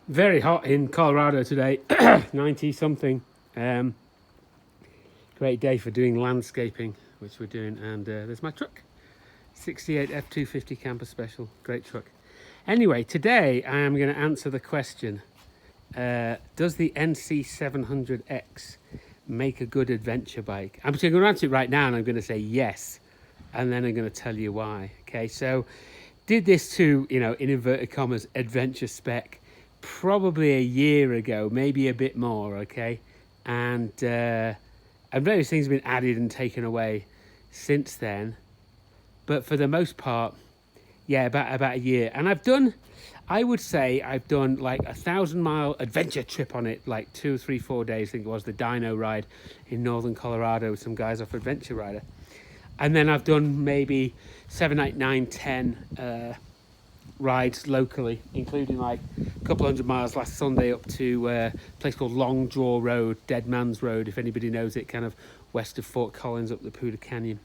Very hot in Colorado today, 90 something. Great day for doing landscaping, which we're doing. And there's my truck, 68 F250 Camper Special, great truck. Anyway, today I am going to answer the question, does the NC700x make a good adventure bike? I'm going to answer it right now and I'm going to say yes. And then I'm going to tell you why. Okay, so did this to, in inverted commas, adventure spec probably a year ago, maybe a bit more, okay? And various things have been added and taken away since then. But for the most part, yeah, about a year. And I would say I've done like 1,000-mile adventure trip on it, like 2, 3, 4 days. I think it was the Dino ride in northern Colorado with some guys off Adventure Rider. And then I've done maybe 7, 8, 9, 10 rides locally, including like a couple 100 miles last Sunday up to a place called Long Draw Road, Dead Man's Road, if anybody knows it, kind of west of Fort Collins up the Poudre Canyon.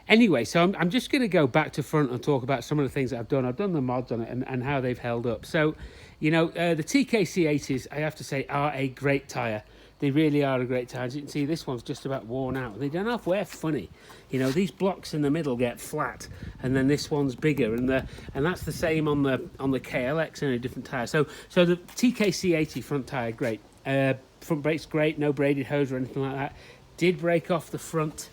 Anyway, so I'm just going to go back to front and talk about some of the things that I've done. I've done the mods on it and how they've held up. So, the TKC80s, I have to say, are a great tyre. They really are a great tyre. As you can see, this one's just about worn out. They don't half wear funny. These blocks in the middle get flat, and then this one's bigger, and that's the same on the KLX in a different tyre. So the TKC80 front tyre, great. Front brake's great. No braided hose or anything like that. Did break off the front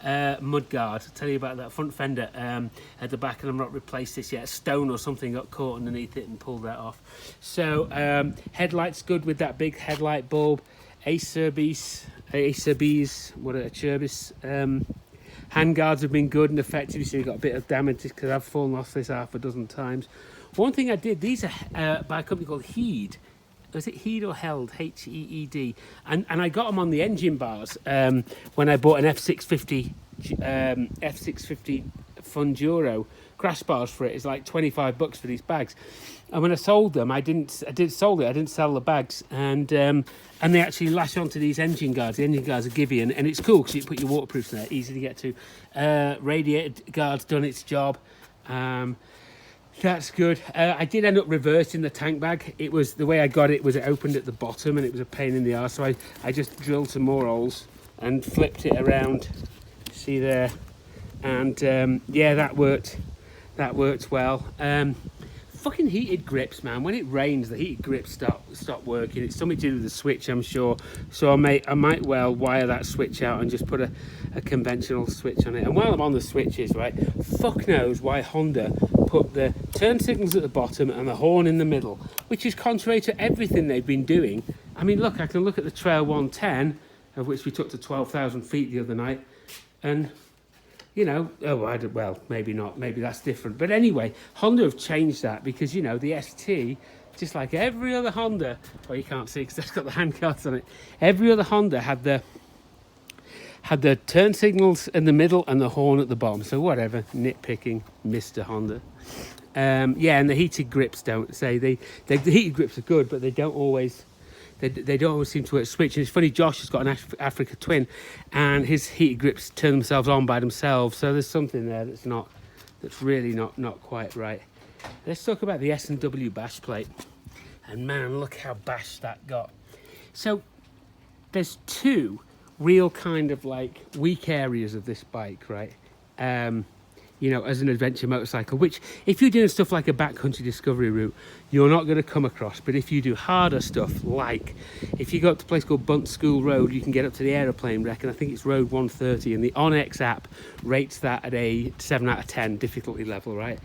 mud guard. I'll tell you about that front fender at the back, and I've not replaced this yet. A stone or something got caught underneath it and pulled that off. So headlights good with that big headlight bulb. Acer Bees, what a Cherbis. Handguards have been good and effective. You see we've got a bit of damage because I've fallen off this half a dozen times. One thing I did, these are by a company called Heed. Was it Heed or Held? H-E-E-D. And I got them on the engine bars when I bought an F650 Funduro crash bars for it. It's like $25 for these bags. And when I sold them, I didn't sell the bags, and they actually lash onto these engine guards. The engine guards are givey, and it's cool because you put your waterproofs in there, easy to get to. Radiator guard's done its job. That's good. I did end up reversing the tank bag. It was the way I got it was it opened at the bottom, and it was a pain in the arse. So I just drilled some more holes and flipped it around. See there, and yeah, that worked. That worked well. Fucking heated grips, man. When it rains, the heated grips stop working. It's something to do with the switch, I'm sure. So I might well wire that switch out and just put a conventional switch on it. And while I'm on the switches, right, fuck knows why Honda put the turn signals at the bottom and the horn in the middle, which is contrary to everything they've been doing. I mean, look, I can look at the Trail 110, of which we took to 12,000 feet the other night, and maybe not. Maybe that's different. But anyway, Honda have changed that because, the ST, just like every other Honda, well, you can't see because it's got the handguards on it. Every other Honda had the turn signals in the middle and the horn at the bottom. So whatever, nitpicking, Mr. Honda. And the heated grips don't say the heated grips are good, but they don't always. They don't always seem to work switch. And it's funny, Josh has got an Africa Twin, and his heated grips turn themselves on by themselves. So there's something there that's really not quite right. Let's talk about the S&W bash plate. And man, look how bashed that got. So there's two real kind of like weak areas of this bike, right? As an adventure motorcycle, which if you're doing stuff like a backcountry discovery route, you're not going to come across. But if you do harder stuff, like if you go up to a place called Bunt School Road, you can get up to the aeroplane wreck, and I think it's Road 130, and the Onyx app rates that at a 7 out of 10 difficulty level, right?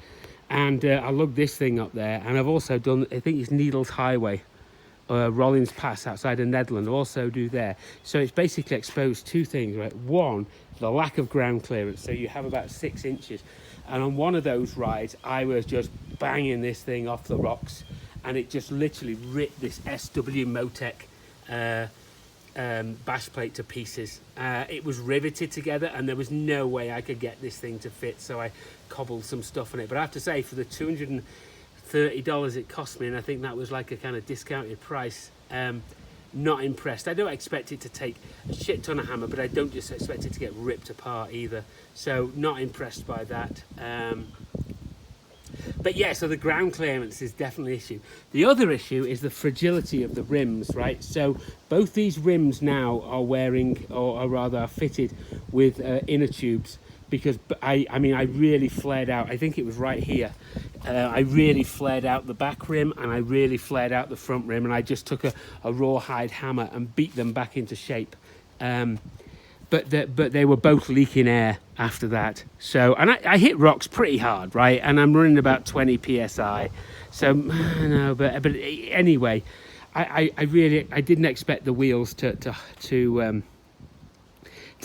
And I lugged this thing up there, and I've also done, I think it's Needles Highway, Rollins Pass outside of Netherlands, also do there. So it's basically exposed two things, right? One, the lack of ground clearance, so you have about 6 inches. And on one of those rides, I was just banging this thing off the rocks, and it just literally ripped this SW Motec bash plate to pieces. It was riveted together, and there was no way I could get this thing to fit, so I cobbled some stuff on it. But I have to say, for the $230 it cost me, and I think that was like a kind of discounted price, not impressed. I don't expect it to take a shit ton of hammer, but I don't just expect it to get ripped apart either. So not impressed by that. But yeah, so the ground clearance is definitely an issue. The other issue is the fragility of the rims, right? So both these rims now are wearing, or rather are fitted with inner tubes, because I mean, I really flared out. I think it was right here. I really flared out the back rim, and I really flared out the front rim, and I just took a rawhide hammer and beat them back into shape. But they were both leaking air after that. So, and I hit rocks pretty hard, right? And I'm running about 20 psi. So, no, but anyway, I really didn't expect the wheels to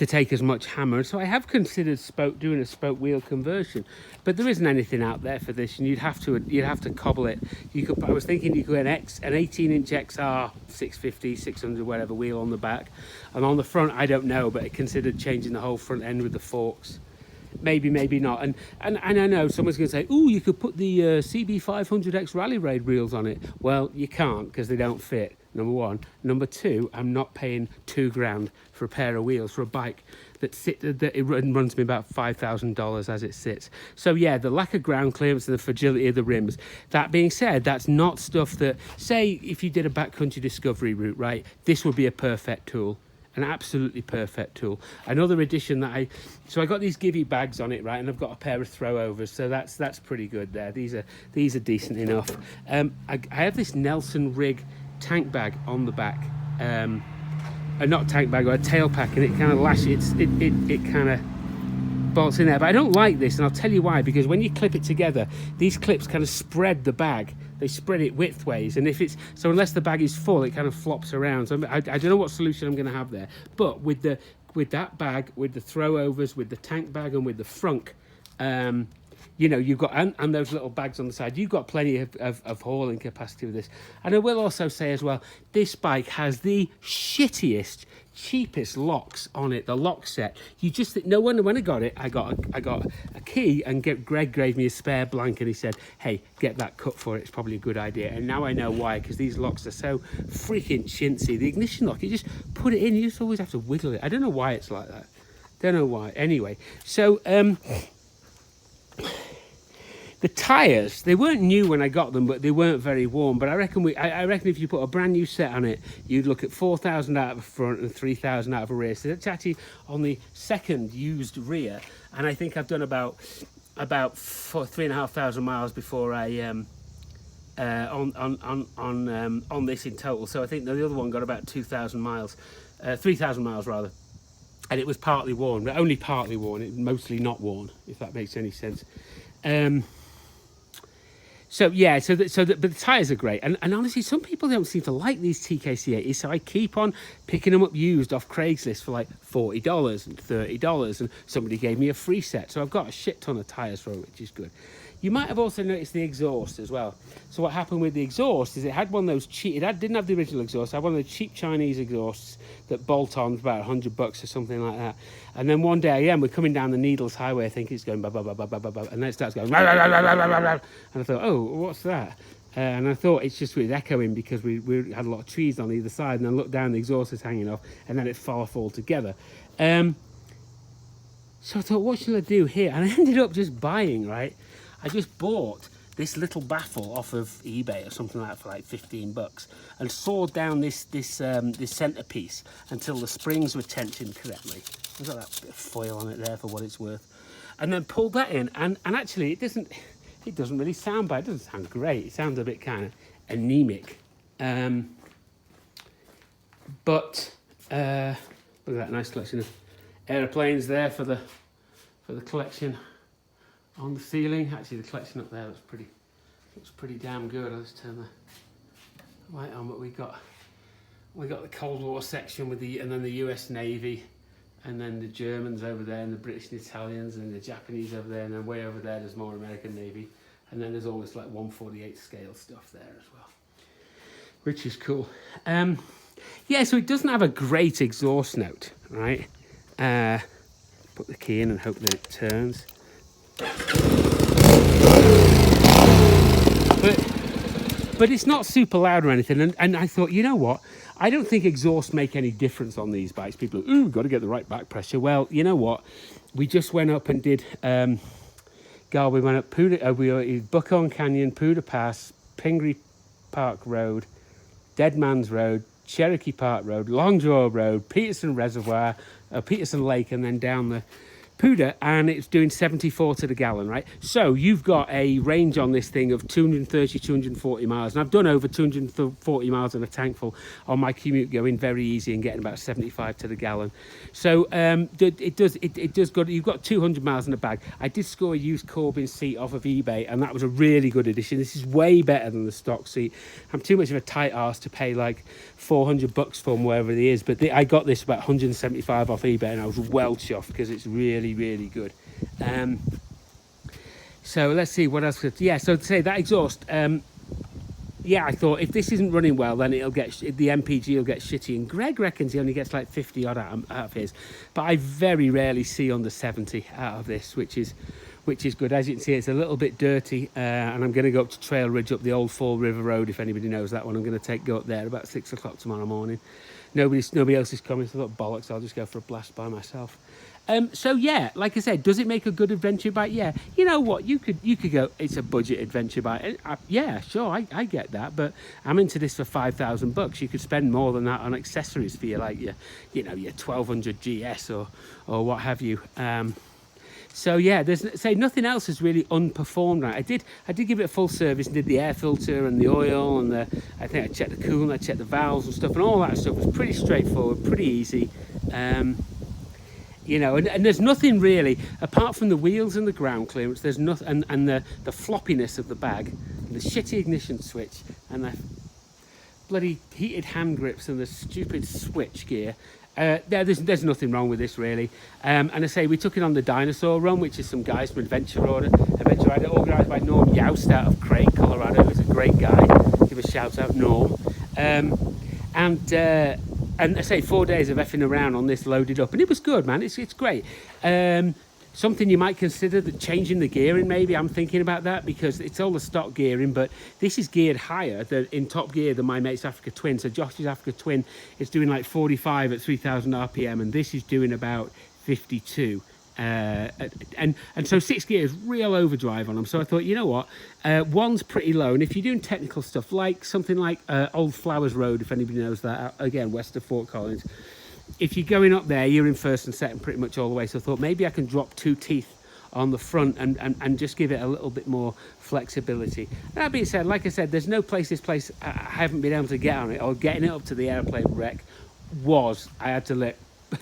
take as much hammer. So I have considered doing a spoke wheel conversion, but there isn't anything out there for this, and you'd have to cobble it. I was thinking you could an 18-inch XR 650, 600, whatever wheel on the back, and on the front I don't know, but I considered changing the whole front end with the forks. Maybe not. And I know someone's going to say, "Ooh, you could put the CB500X Rally Raid wheels on it." Well, you can't, because they don't fit. Number one. Number two, I'm not paying $2,000 for a pair of wheels for a bike that it runs me about $5,000 as it sits. So yeah, the lack of ground clearance and the fragility of the rims. That being said, that's not stuff that, say, if you did a backcountry discovery route, right? This would be a perfect tool. An absolutely perfect tool. Another addition that I got these Givey bags on it, right, and I've got a pair of throwovers, so that's pretty good there. These are decent enough. I have this Nelson rig tank bag on the back, not tank bag, or a tail pack, and it kind of lashes. It kind of bolts in there, but I don't like this, and I'll tell you why. Because when you clip it together, these clips kind of spread the bag. They spread it widthways, and unless the bag is full, it kind of flops around. So I don't know what solution I'm going to have there. But with that bag, with the throwovers, with the tank bag, and with the frunk, you know, you've got and those little bags on the side, you've got plenty of hauling capacity with this. And I will also say as well, this bike has the shittiest, cheapest locks on it. The lock set, you just no wonder when I got it, I got a key, and Greg gave me a spare blank, and he said, "Hey, get that cut for it. It's probably a good idea." And now I know why, because these locks are so freaking chintzy. The ignition lock, you just put it in, you just always have to wiggle it. I don't know why it's like that. Don't know why. Anyway, so the tyres, they weren't new when I got them, but they weren't very warm. But I reckon if you put a brand new set on it, you'd look at 4,000 out of the front and 3,000 out of the rear. So that's actually on the second used rear, and I think I've done about 3,500 miles before I on this in total. So I think the other one got about 2,000 miles, 3,000 miles rather, and it was partly worn, but only partly worn. It mostly not worn, if that makes any sense. So yeah, but the tyres are great, and honestly, some people don't seem to like these TKC80s, so I keep on picking them up used off Craigslist for like $40 and $30, and somebody gave me a free set, so I've got a shit ton of tyres for it, which is good. You might have also noticed the exhaust as well. So what happened with the exhaust is it had one of those cheap, didn't have the original exhaust, it had one of the cheap Chinese exhausts that bolt on for about $100 or something like that. And then one day, we're coming down the Needles Highway, I think it's going, bah, bah, bah, bah, bah, bah, bah, and then it starts going, bah, bah, bah, bah, bah, bah, bah. And I thought, oh, what's that? And I thought it's just echoing because we had a lot of trees on either side, and then looked down, the exhaust is hanging off, and then it fell off altogether. So I thought, what should I do here? And I ended up just buying, right? I just bought this little baffle off of eBay or something like that for like $15, and sawed down this centerpiece until the springs were tensioned correctly. I've got that bit of foil on it there for what it's worth, and then pulled that in, and actually it doesn't really sound bad. It doesn't sound great. It sounds a bit kind of anemic, but look at that nice collection of aeroplanes there for the collection on the ceiling. Actually, the collection up there looks pretty damn good. I'll just turn the light on. But we got the Cold War section and then the US Navy, and then the Germans over there, and the British and Italians, and the Japanese over there, and then way over there there's more American Navy, and then there's all this like 1/48 scale stuff there as well, which is cool. Yeah, so it doesn't have a great exhaust note, right? Put the key in and hope that it turns. But it's not super loud or anything, and I thought, you know what, I don't think exhausts make any difference on these bikes. People are, ooh, got to get the right back pressure. Well, you know what, we just went up and did We went up Buckhorn Canyon, Poudre Pass, Pingree Park Road, Dead Man's Road, Cherokee Park Road, Longdraw Road, Peterson Reservoir, Peterson Lake, and then down the Poudre, and it's doing 74 to the gallon, right? So you've got a range on this thing of 230, 240 miles, and I've done over 240 miles in a tank full on my commute, going very easy and getting about 75 to the gallon. So it does good. You've got 200 miles in the bag. I did score a used Corbin seat off of eBay, and that was a really good addition. This is way better than the stock seat. I'm too much of a tight arse to pay like $400 from wherever it is, but I got this about 175 off eBay, and I was well chuffed because it's really good. So let's see what else. Yeah, so to say that exhaust, yeah, I thought if this isn't running well, then it'll get the MPG will get shitty, and Greg reckons he only gets like 50 odd out of his, but I very rarely see under 70 out of this, which is good. As you can see, it's a little bit dirty, and I'm going to go up to Trail Ridge up the old Fall River Road, if anybody knows that one. I'm going to go up there about 6 o'clock tomorrow morning. Nobody else is coming, so I thought, bollocks, I'll just go for a blast by myself. So yeah, like I said, does it make a good adventure bike? Yeah. You know what? You could go, it's a budget adventure bike. Yeah, sure, I get that, but I'm into this for $5,000. You could spend more than that on accessories for your 1200 GS or what have you. So yeah, nothing else has really unperformed. Right, I did give it a full service and did the air filter and the oil and I think I checked the coolant, I checked the valves and stuff, and all that stuff was pretty straightforward, pretty easy. You know, and there's nothing really apart from the wheels and the ground clearance. There's nothing, and the floppiness of the bag, the shitty ignition switch, and the bloody heated hand grips and the stupid switch gear. There's nothing wrong with this really. And I say we took it on the Dinosaur Run, which is some guys from Adventure Rider organised by Norm Youst out of Craig, Colorado. He's a great guy. Give a shout out, Norm. And I say 4 days of effing around on this loaded up, and it was good, man. It's great. Something you might consider that changing the gearing, maybe. I'm thinking about that because it's all the stock gearing, but this is geared higher in top gear than my mate's Africa Twin. So Josh's Africa Twin is doing like 45 at 3,000 RPM, and this is doing about 52. And so 6 gears, real overdrive on them. So I thought, you know what, one's pretty low, and if you're doing technical stuff like something like Old Flowers Road, if anybody knows that, again west of Fort Collins, if you're going up there, you're in first and second pretty much all the way. So I thought maybe I can drop 2 teeth on the front and just give it a little bit more flexibility. That being said, like I said, there's no place I haven't been able to get on it, or getting it up to the airplane wreck I had to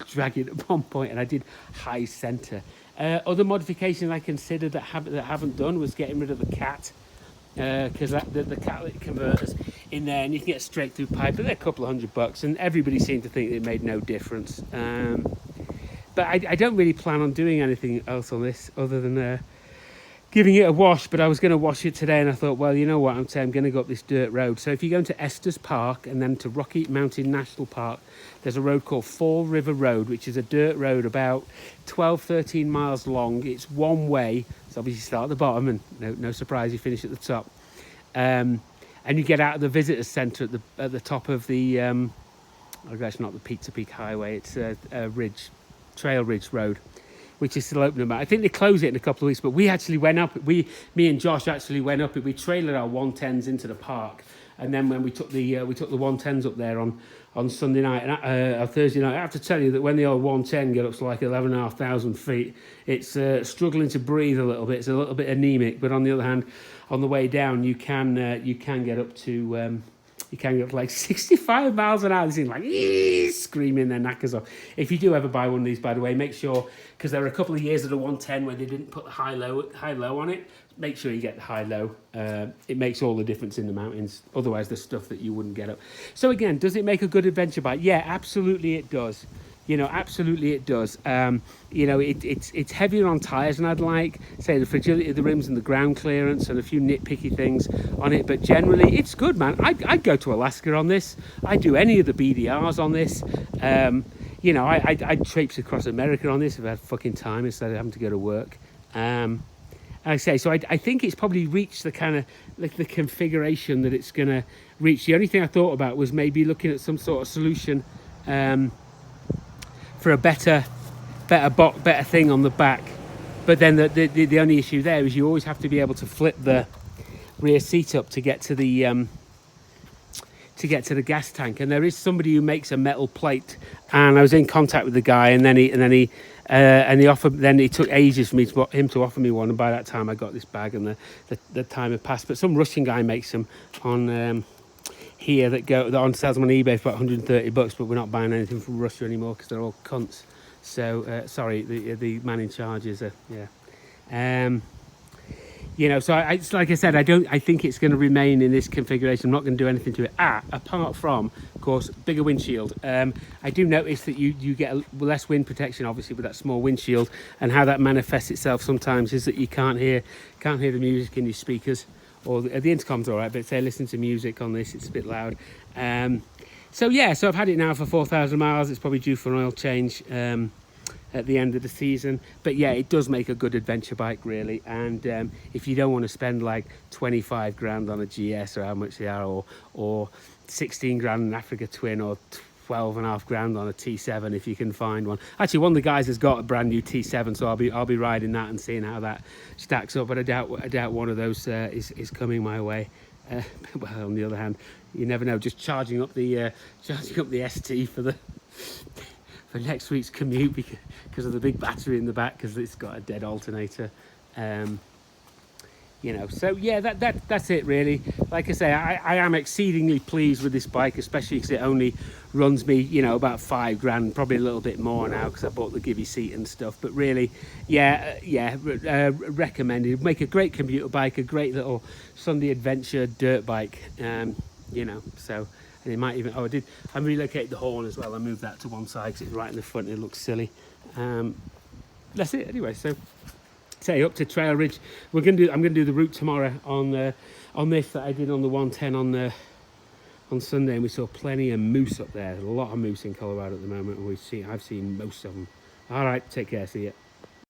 drag it at one point, and I did high center. Other modifications I considered that haven't done was getting rid of the cat, because the catalytic converters in there, and you can get straight through pipe, but they're a couple of $100, and everybody seemed to think it made no difference. But I don't really plan on doing anything else on this other than giving it a wash. But I was going to wash it today, and I thought, well, you know what, I'm going to go up this dirt road. So if you go into Estes Park and then to Rocky Mountain National Park, there's a road called Fall River Road, which is a dirt road about 12-13 miles long. It's one way, so obviously you start at the bottom, and no surprise you finish at the top. And you get out of the visitor centre at the top of the it's not the Pizza Peak Highway, it's Trail Ridge Road, which is still open. I think they close it in a couple of weeks, but we actually went up. Me and Josh actually went up it. We trailered our 110s into the park, and then when we took the 110s up there on Sunday night and Thursday night, I have to tell you that when the old 110 gets up to like 11,500 feet, it's struggling to breathe a little bit. It's a little bit anemic, but on the other hand, on the way down, you can get up to. You can get up to like 65 miles an hour. They seem like screaming their knackers off. If you do ever buy one of these, by the way, make sure, because there were a couple of years of the 110 where they didn't put the high-low on it. Make sure you get the high-low. It makes all the difference in the mountains. Otherwise, there's stuff that you wouldn't get up. So again, does it make a good adventure bike? Yeah, absolutely it does. Absolutely it does. It's heavier on tyres than I'd like. Say the fragility of the rims and the ground clearance and a few nitpicky things on it, but generally it's good, man. I'd go to Alaska on this. I'd do any of the BDRs on this. I'd traipse across America on this if I had fucking time instead of having to go to work. I think it's probably reached the kind of like the configuration that it's going to reach. The only thing I thought about was maybe looking at some sort of solution for a better thing on the back, But then the only issue there is you always have to be able to flip the rear seat up to get to the gas tank. And there is somebody who makes a metal plate, and I was in contact with the guy, and then he offered. Then it took ages for him to offer me one, and by that time I got this bag, and the time had passed. But some Russian guy makes them on here that sells them on eBay for about 130 bucks. But we're not buying anything from Russia anymore because they're all cunts. So sorry, the man in charge is you know, so it's like I said, I think it's going to remain in this configuration. I'm not going to do anything to it, apart from, of course, bigger windshield. I do notice that you get less wind protection, obviously, with that small windshield, and how that manifests itself sometimes is that you can't hear the music in your speakers, or the intercom's all right, but say listen to music on this, it's a bit loud. So yeah, so I've had it now for 4,000 miles. It's probably due for an oil change at the end of the season. But yeah, it does make a good adventure bike, really. And if you don't want to spend like 25 grand on a GS, or how much they are, or 16 grand an Africa Twin, or 12.5 grand on a T7, if you can find one. Actually, one of the guys has got a brand new T7, so I'll be riding that and seeing how that stacks up. But I doubt one of those is coming my way. Well, on the other hand, you never know. Just charging up the ST for next week's commute because of the big battery in the back, because it's got a dead alternator. You know, so yeah, that's it really. Like I say, I am exceedingly pleased with this bike, especially because it only runs me, you know, about 5 grand, probably a little bit more now because I bought the Gibby seat and stuff. But really, recommended. Make a great commuter bike, a great little Sunday adventure dirt bike. You know, so. And it might even, I relocated the horn as well. I moved that to one side because it's right in the front and it looks silly. That's it anyway. So say up to Trail Ridge. I'm gonna do the route tomorrow on this that I did on the 110 on Sunday, and we saw plenty of moose up there. There's a lot of moose in Colorado at the moment, and I've seen most of them. All right, take care, see ya.